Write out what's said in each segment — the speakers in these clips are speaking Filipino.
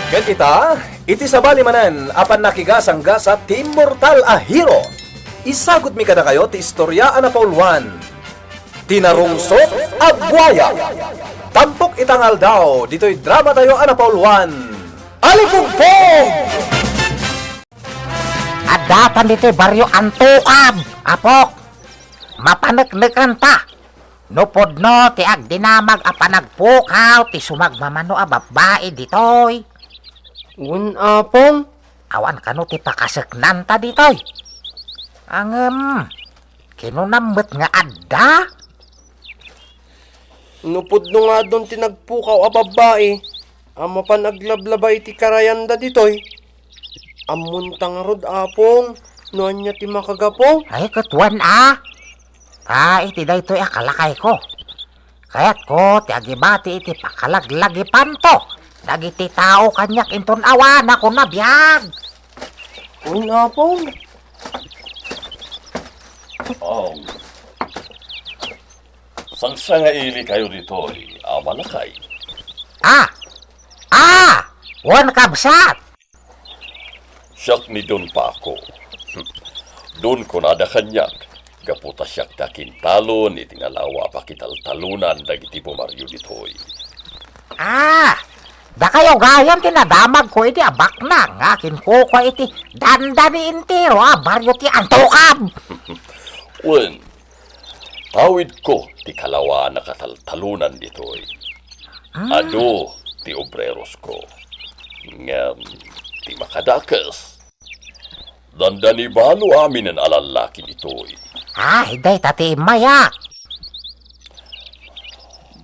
Ket iti sabali manen apan nakigasangga sa Team Mortal a Hero. Isagot mi kada kayo ti istorya ana Pauluan. Tinarungsot a buaya. Tampok itangal daw dito'y drama tayo ana Pauluan. Alipugpog! Adatan dito'y baryo Antukab, apok. Mapanagnagan ta. Nupod no, ti agdinamag a panagpukaw, ti sumagmamano a babae ditoy. Apong? Awan kano ti pakasaknan ta ditoy. Kinunambet nga adda. Nupod no nga doon tinagpukaw a babae. Ama pa naglablabay ti karayanda ditoy. Amuntang rod apong. Noan niya ti makagapong. Ay, katuan iti daytoy akalakay ko. Kaya't ko, ti agibati iti pakalaglagipan to. Dagiti tao kanyak inton awan ako na biyag. Apong? Sangsa nga ili kayo dito, amalakay. Wan kabsat. Siyak ni Don pa ako. Doon ko nada kanyak. Gaputa siyak dakin talon, itinalawa pa kitaltalunan dagiti pumaryo ditoy. Da kayo gayam tinadamag ko iti abak na. Ngakin ko iti dandani intero baryo ti Antukab. Wen, tawid ko ti kalawa na kataltalunan ditoy. Ado ti obreros ko. Ngam, ti makadakas. Dandani balo amin ang alalaki ditoy. Hiday tati mayak.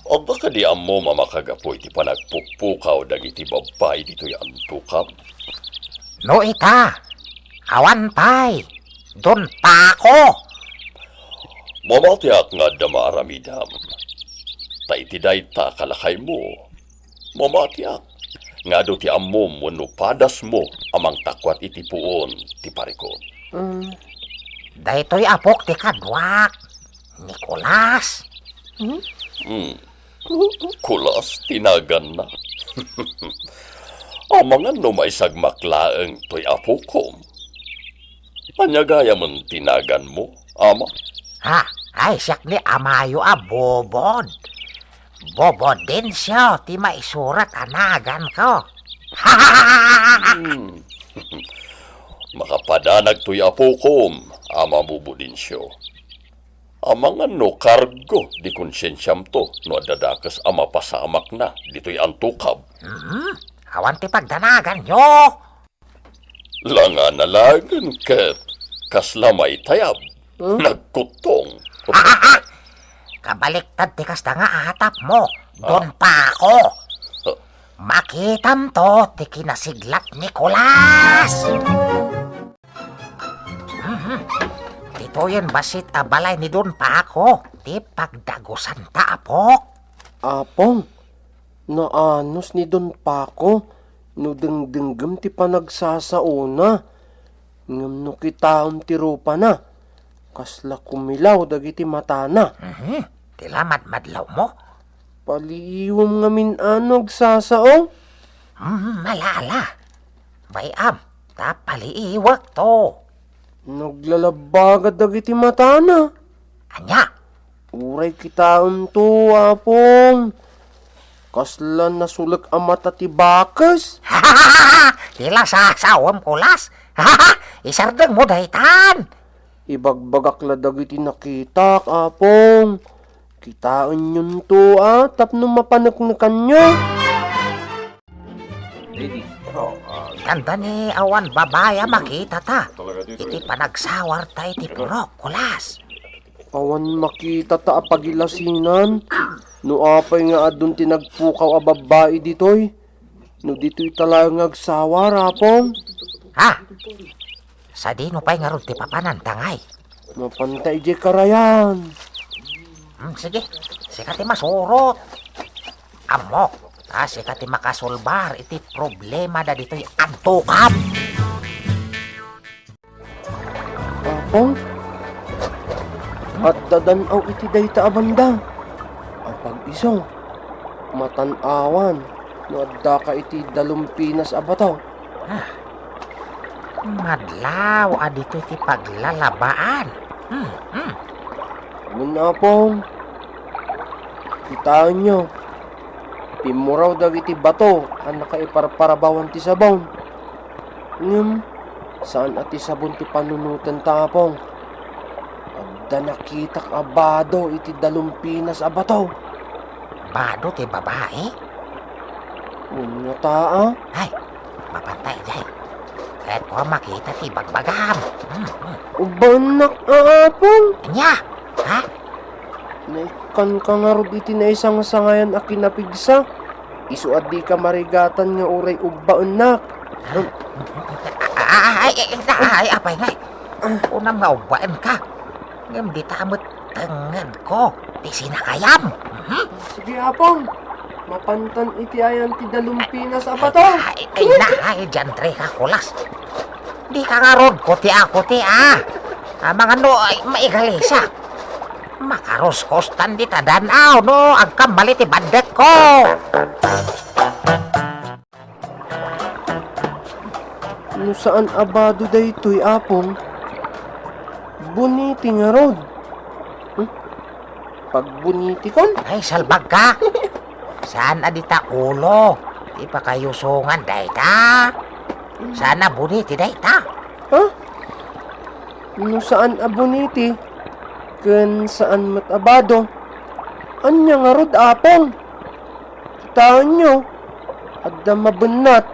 O baka di amo mamakagapoy ti panagpupukaw dagiti babay ditoy Antukab. No awan pay. Doon pa ako. Mamatiak nga damaramidam. Ta itiday ta kalakay mo. Mamatiak. Nga do ti amom wano padas mo amang takwat iti puon ti parikot. Daytoy apok ti kadwak. Nicolas. Kulas, tinagan na. Amangan no maisagmaklaeng to'y apukom. Anyagaya man tinagan mo, ama? Ay siyak ni amayo bobod. Bobod din siya, ti maisurat anagan ko. Makapadanag to'y apukom, ama bubudin siya. Amangan no kargo di konsensyam to no adadakas ama pasamak na dito'y Antukab. Awan ti pagdanagan nyo. Langan na lagan ket kaslamay tayab. Nagkutong. Kabaliktad ti kasta nga atap mo. Doon pa ako. Makitam to ti kinasiglat Nicolas. Dito yan basit balay ni doon pa ako. Ti pagdagusan ta apok. Apong? Naanos ni Don Paco, no dengdenggam ti panagsasauna. Ngam no kitaon ti rupa na. Kasla kumilaw dagiti mata na. Tila madlaw mo. Paliiwam ngamin anog sasaong. Malala. Bayam, ta paliiwak to. Naglalabagad dagiti mata na. Anya? Uray kitaon to, apong. Kasla nasulag ang mata ti bakas. Tila sasawam kulas. Isardeng mo dahitan. Ibagbagak la dagiti nakita, apong. Kitaan yun to, tapno mapanaknakan nyo. Ganda ni awan babaya makita ta. Iti panagsawar ta iti purok kulas. Awan makita ta apagilasinan. No apay nga adun tinagpukaw a babae ditoy. No dito'y talayang agsawar, apong. Sa dino pa'y nga ron ti papanan tangay. Mapantay di karayan. Sige, sikati masurot. Amok, sikati makasulbar iti problema da dito'y Antukab. Apong? At dadanaw iti dayta abanda. Ang pag-isong, matanawan, No adda ka iti Dalumpinas abataw. Madlaw, adito iti paglalabaan. Muna pong. Kitaan nyo. Pimuraw dagiti bato ang nakaiparparabawan ti sabaw. Saan ati sabon ti panunutan tapong? Adda nakitak abado iti Dalumpinas abataw. Bado ti babae? Muna taa. Ay, mapantay jay. Kahit ko makita ti bagbagam. Ubanak aapong. Anya? Ha? Naikan ka nga rod iti na isang sangayan a kinapigsa. Isuad di ka marigatan nga uray ubaunak. Ay, apay nga. Unang maubaan ka. Ngam di tamot tangad ko. Di sinakayam. Sige apong. Mapantan iti ayan ti Dalumpinas abato. Ay na, jantre ka kulas. Di ka nga rod ko ti ako ti mga no, ay maigalisa. Makaroskostan di tadanaw no, agkambali ti bandek ko. No saan abado daytoy apong? Buniti nga rod. Pag buniti kon? Ay, salbag ka. Saan adita ulo? Di pa kayo sungan dayta. Sana buniti dayta. Ha? No saan abuniti? Ken saan matabado? Anya nga rod apong? Kitaan nyo. Adda mabenat.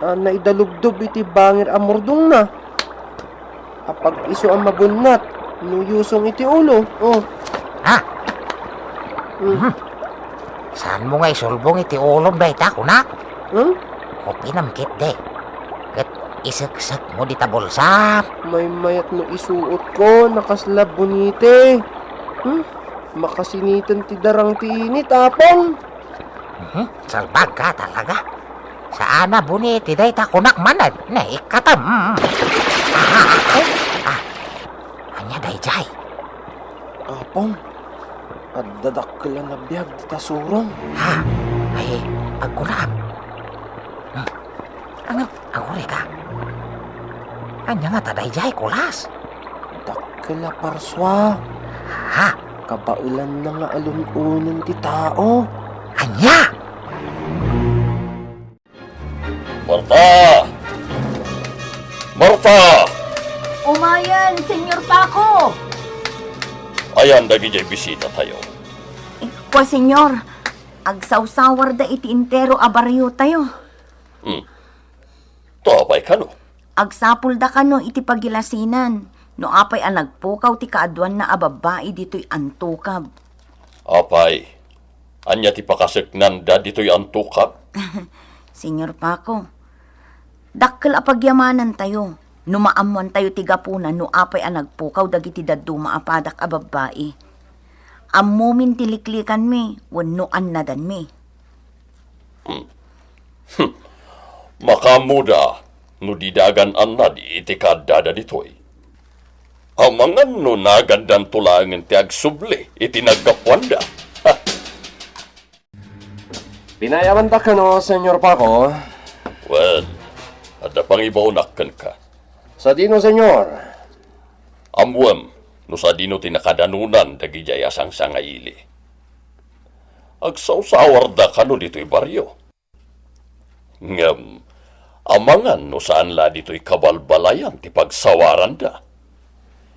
Naidalubdob iti bangir amordong na. Apag iso ang mabunat. Nuyusong iti ulo. Oh. Ha? Saan mo nga isulbong iti ulom dayta kuna? Kopi namkit de. Kat isagsak mo di tabulsa. May mayat no isuot ko. Nakaslab bunite. Makasinitan ti darang ti init apong. Salbag ka talaga. Saan na buniti dayta kunak manad na ikatam. Anya dayjay. Apong. Adadakkel na biyag ti tasurong. Ha? Ay, agkulam. Anong aguri ka? Anya nga tadayjay kulas. Dakkel na parswa. Ha? Kabaulan na nga alununan ti tao. Anya? Marta! Marta! Umayan, Senyor Paco! Ayan, dagijay bisita tayo. Kwa, Senyor, agsawsawar da iti intero a baryo tayo. Tapay ka no? Agsapul da kano iti pagilasinan. No apay ang nagpukaw ti kaadwan na ababae dito'y antukab. Apay, anya ti pakaseknan da dito'y antukab? Senyor Paco, dakkel a pagyamanan tayo. Numaamuan tayo ti gapunan no apay ang nagpukaw dagiti daduma apadak a babae. Amumin tiliklikan mi, wanuan nadan mi. Makamuda, no didagan anad iti kadada ditoy. Amangan no nagandan tulangin ti agsubli iti nagkapwanda. Pinayaman ta ka no, Senyor Paco? Well, ada pang ibaunakan ka. Sa dino, Senyor? Amwam, no sa dino tinakadanunan dagijay asang sangaili. Agsawsawar da ka no dito'y baryo. Ngam, amangan no saan la dito'y kabalbalayan ti pagsawaran da.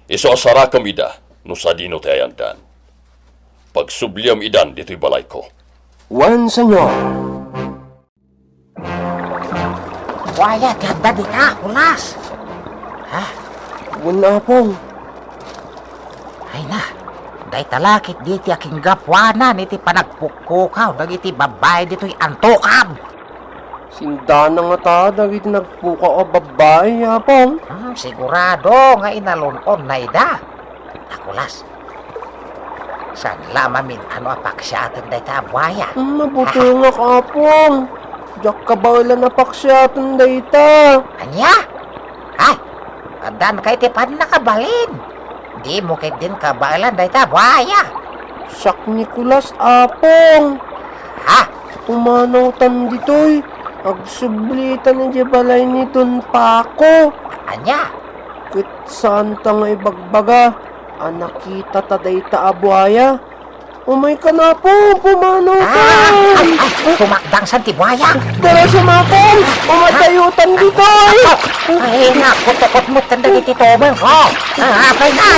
Iso asara kami da no sa dino ti ayandan. Pagsubliam idan dito'y balay ko. Wan, Senyor. Waya, ganda di ka, kulas. Ha? Wala pong. Ay na, day talakit diti aking gapwanan iti panagpukukaw dagiti babae dito'y antukab. Sindana nga ta, dagiti nagpuka o babae, apong. Sigurado nga inalunon na ida. Nakulas. San lamamin ano apaksyatin day tabwaya. Mabuti nga ka, apong. Diyak kabawala na paksyatan dayta. Anya? Ay, kadan kay tipan nakabalin. Di mo kay din kabalan day tabwaya. Sak Nicolas, apong. Ha? pumanaw tan ditoy. Agsublitan na di balay ni Don Paco. Anya? Kit saan ta nga ibagbaga, anakita ta day ta abuaya. Umay ka na po, pumanaw ta. Tumakdang sa tibuaya. Tara sumakong, umatayutan ditoy. Ay, naku, tukot mo tanda iti tobang ko. Apay na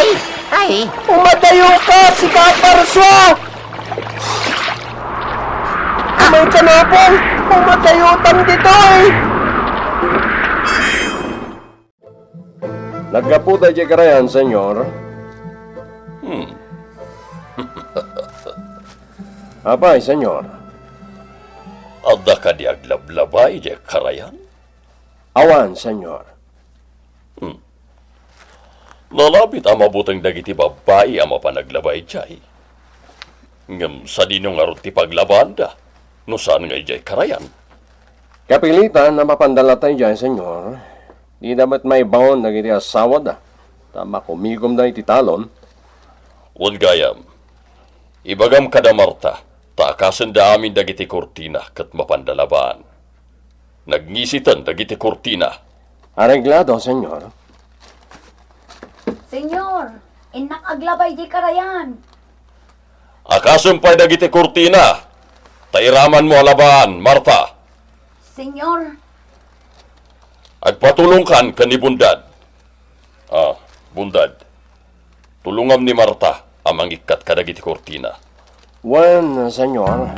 ay. Umatayo ka, si Kaparswa. Umay ka na po, umatayutan ditoy. Nagkaputa di karayan, senyor. Abay, senyor. Adda ka di aglablabay di karayan? Awan, senyor. Lalapit ang mabutang dagiti babae ang mapanaglabay jay. Ngam sa dinong arot ti paglabanda, no saan nga jay karayan? Kapilitan na mapandala tayo dyan, senyor. Di dapat may baon na giti asawa da. Tama kumigom na iti talon. Wan gayam, ibagam kada Marta, taakasan da amin dagiti kortina kat mapandalabaan. Nagngisitan dagiti kortina. Areglado, senyor. Senyor, inak aglabay di karayan. Akasan pa'y dagiti kortina, tairaman mo alabaan, Marta. Senyor, Agpatulong kan ni Bundad. Bundad. Tulungam ni Marta ang mangikat kadagiti kortina. Wan, senyor.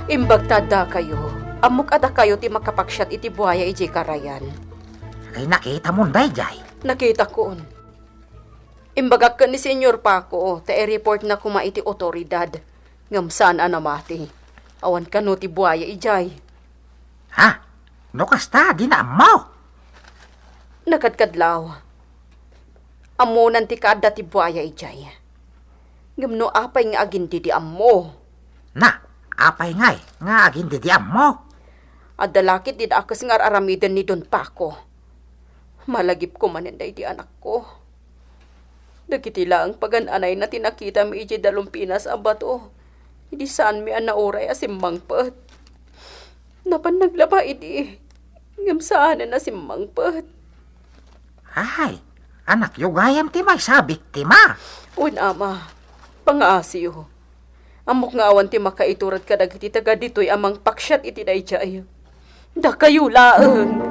Imbagtada kayo. Amok ada kayo ti makapaksyat iti buhaya iti karayan. Ay, nakita mo na jay. Nakita koon. Imbagak ka ni Senyor Paco, ta report na kuma iti otoridad. Ngam saan anamati. Awan ka no ti buhaya ijay. Ha? No kasta, di na mo. Nakadkadlaw. Amunan ti kada ti buhaya ijay. Ngam no apay nga agindi di ammo. Na, apay ngay, nga aging didiam mo. Adalakit di akas nga aramidan ni Don Paco. Malagip ko maninday di anak ko. Dagitila ang pagananay na tinakita mi iji dalumpinas abato. Hindi saan mi anauray asimmangpet. Napan naglaba idi. Ngam saan na asimmangpet. Ay, anak yugayam ti may sabik ti ma. Un ama, pangaasiyo. Amok nga awan ti makaiturat ka dagiti taga dito'y amang paksyat iti dayjay. Da kayo laeng.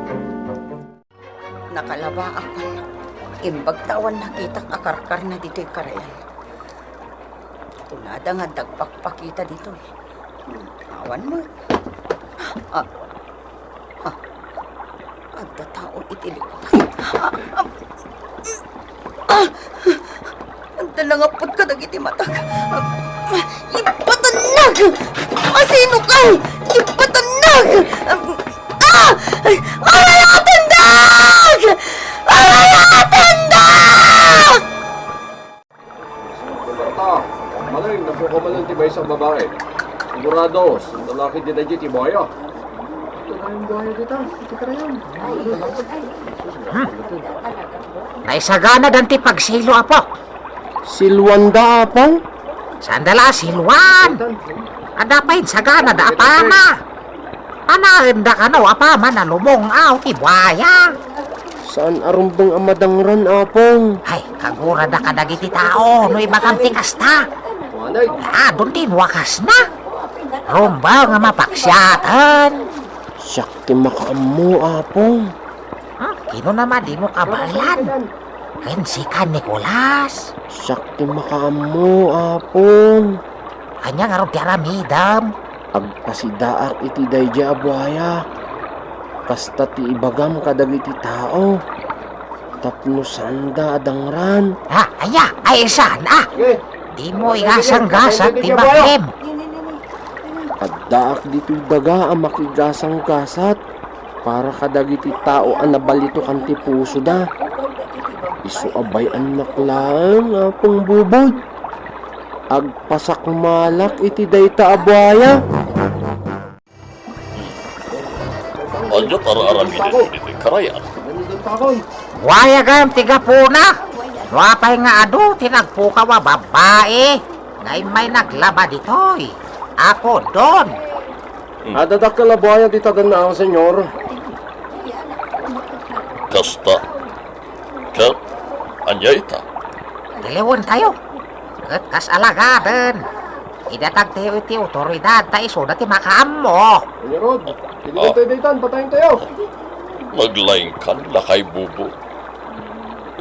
Nakalaba ako. Imbagtawan nakita akarkar na dito'y karayan. Unada nga dagpakpakita dito'y. Awan mo. Agda taon itilikot. Agdalangapod ka dagiti matag. Ipatanag! Masino ka? Ipatanag! Aray ang atandag! Aray ang atandag! Marta, maling nagkukumalan ti may isang babae. Sigurados, lalaki din na ti buhaya. Ito na yung buhaya dito. Ito ka na yun. Naisagana dan ti pagsilo apok. Silwanda apang? Sandala silwan. Adapay sagana da apama. Anahin da kano apama na lumong aw ti buhaya. Saan arumbang amadangran apang? Ay, kagura da kadagiti tao no ibagam ti kasta. Wanay. Doon tin wakas na. Rumba nga mapaksyatan. Siyak ti makaamu apang. Kino naman di mo kabalan. Ken si Kan Nicolas. Siyak ti makaamu apang. Kanya nga ron ti aramidam. Agpasidaak iti dayja abuhaya. Kasta ti ibagam kadagiti tao. Tapno sanda adangran. Aya, ay saan Di mo igasang-gasang ti bahem. Addaak dito'y daga ang makigasang-gasat. Para kadagiti tao ang nabalito kan ti puso da. Isu abay anak lang apong bubod. Agpasak malak iti dayta abuhaya. Anyat ara-aramidin mo dito'y karayan. Waya gayam tiga puna. Wapay nga ado tinagpukawa babae. Ngay may naglaba ditoy. Ako, Don. Adadakkel a buhaya ti taganao, senyor. Kasta. Kat, anyay ta. Diliwan tayo. Kat kas alagadan. Idatag tayo iti otoridad ta iso dati makaam mo. Senyorod, pilihan tayo daytan, patayin tayo. Maglaing kan lakay bubo.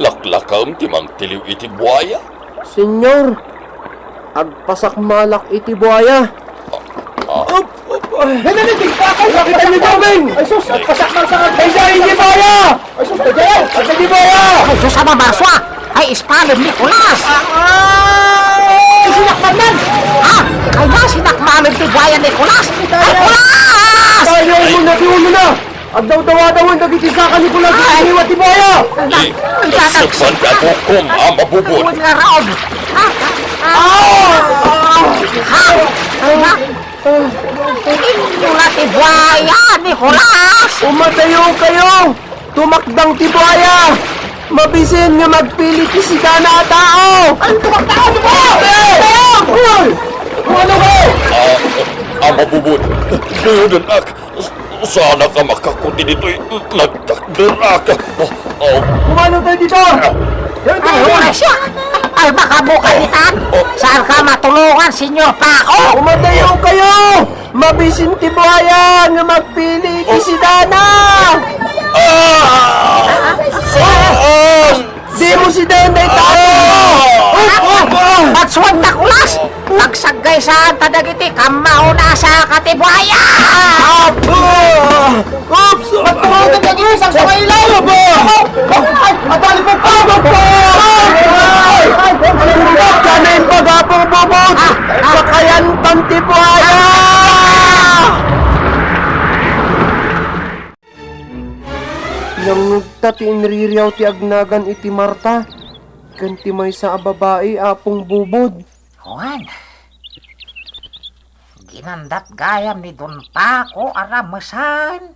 Laklakam timang tiliw iti buhaya. Senyor, agpasak malak iti buhaya. Nakita niyo Jomeng! Ay sus, agpasak malak sa iti buhaya! Ay sus, tajayan! At iti buhaya! Ay, Diyos ama Marswa! Ay, Espalon Nicolas! Ay, sinakmanan! Ha? Ay na, sinakmanan ti Buaya Nicolas! Nicolas! Tayo mo na, tiulo na! At daw-dawa-dawan nagitisakan ni Kulas at iniwat ti buhaya! Nagsapan ka bukom ang mabubot. Huwag nga raon! Ha? Ha? Inula ti Buaya Nicolas! Umatayo kayo! Tumakdang ti buhaya! Mabisin nga magpili ti sigana a tao! Ay, tumakdang ti buhaya! Uy! Ano ko? Ang mabubot. Ngayon ak. Sana ka makakuti dito'y nagtakdara ka. Kumano tayo dito? Ay, wala siya! Ay, baka bukalitan! Saan ka matulungan, Senyor Paco? Umatayo kayo! Mabisin ti buhaya nga magpili ti sigana! Di mo si Denday tao! Patsuwag na kulas! Pagsagay saan tadagiti kamao na sa katibuaya! Oops! Magpapagod ang isang sa kailayo ba? Ay! Madali mo pa! Ay! Sana yung pag-apong bubot! Sa kayan pantibuaya! Nang nagtati inririyaw ti agnagan iti Marta, kanti may sa babae apong bubod. Juan, ginandat gayam ni Don Paco aramasan.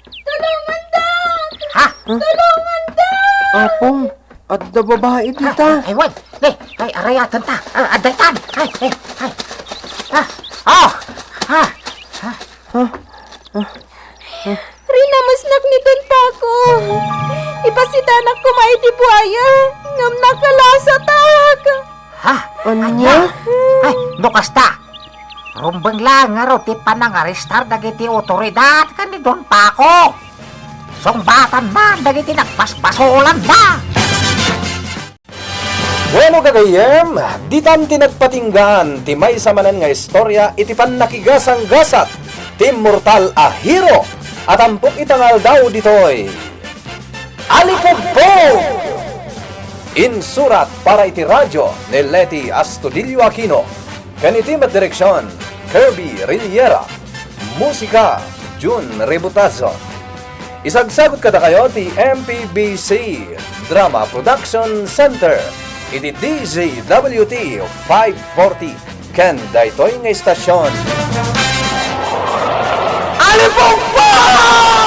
Tulungan daw! Ha? Tulungan daw! Apong, at da babae tita. Ay, Juan, ay, arayatan ta, adaytan, ay, oh, ha, Rinamasnak ni Don Paco. Ipasitanak ko maiti buhaya. Ngam nakalasatag. ha, Anya? ay, nukasta. Rumbang lang nga raw ti panangaristar dagiti otoridad ka ni Don Paco. Songbatan man dagiti nagpaspasolan na. Bueno kagayem, ditan tinagpatinggan ti may samanan nga istorya iti pannakigasang gasat ti mortal a hero at ampok itangal daw ditoy Alipugpog! Insurat para iti radyo ni Leti Astudillo Aquino kaniti direksyon Kirby Rillera musika Jun Rebutazo. Isagsagot kada kayo ti MPBC Drama Production Center iti DZWT 540 ken daytoy nga istasyon. Alipugpog!